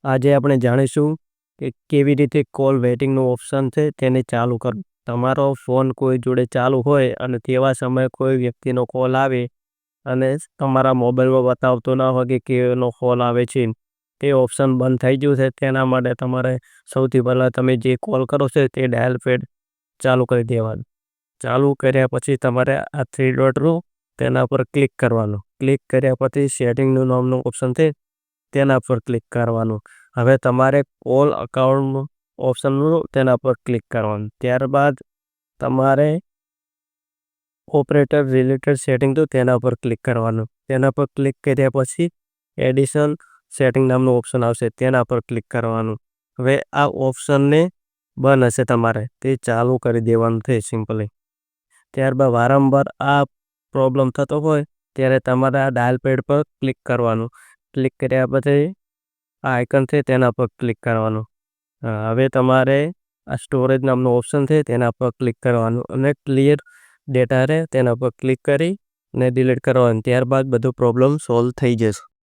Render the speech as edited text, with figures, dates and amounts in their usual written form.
આજે આપણે જાણીશું કે કેવી રીતે કોલ વેઇટિંગનું ઓપ્શન છે તેને ચાલુ કરવું. તમારો ફોન કોઈ જોડે ચાલુ હોય અને તેવા સમયે કોઈ વ્યક્તિનો કોલ આવે અને તમારા મોબાઈલમાં બતાવતો ના હોય કે કેનો કોલ આવે છે. તે ઓપ્શન બંધ થઈ ગયું છે. તેના માટે તમારે સૌથી પહેલાં તમે જે કોલ કરો છો તે ડાયલ પેડ ચાલુ કરી દેવાનું. ચાલુ કર્યા પછી તમારે આ 3 ડોટનું તેના પર ક્લિક કરવાનું. ક્લિક કર્યા પછી સેટિંગનું નામનું ઓપ્શન છે તેના પર ક્લિક કરવાનું. હવે તમારે કોલ અકાઉન્ટનું ઓપ્શનનું તેના પર ક્લિક કરવાનું. ત્યારબાદ તમારે ઓપરેટર રિલેટેડ સેટિંગ તો તેના પર ક્લિક કરવાનું. તેના પર ક્લિક કર્યા પછી એડિશન સેટિંગ નામનું ઓપ્શન આવશે તેના પર ક્લિક કરવાનું. હવે આ ઓપ્શનને બંધ હશે તમારે તે ચાલુ કરી દેવાનું છે સિમ્પલી. ત્યારબાદ વારંવાર આ પ્રોબ્લેમ થતો હોય ત્યારે તમારે આ ડાયલ પેડ પર ક્લિક કરવાનું. ક્લિક કર્યા પછી આ આઇકન છે તેના પર ક્લિક કરવાનું. હવે તમારે આ સ્ટોરેજ નામનું ઓપ્શન છે તેના પર ક્લિક કરવાનું અને ક્લિયર ડેટા રહે તેના પર ક્લિક કરી ને ડિલીટ કરવાનું. ત્યારબાદ બધો પ્રોબ્લેમ સોલ્વ થઈ જશે.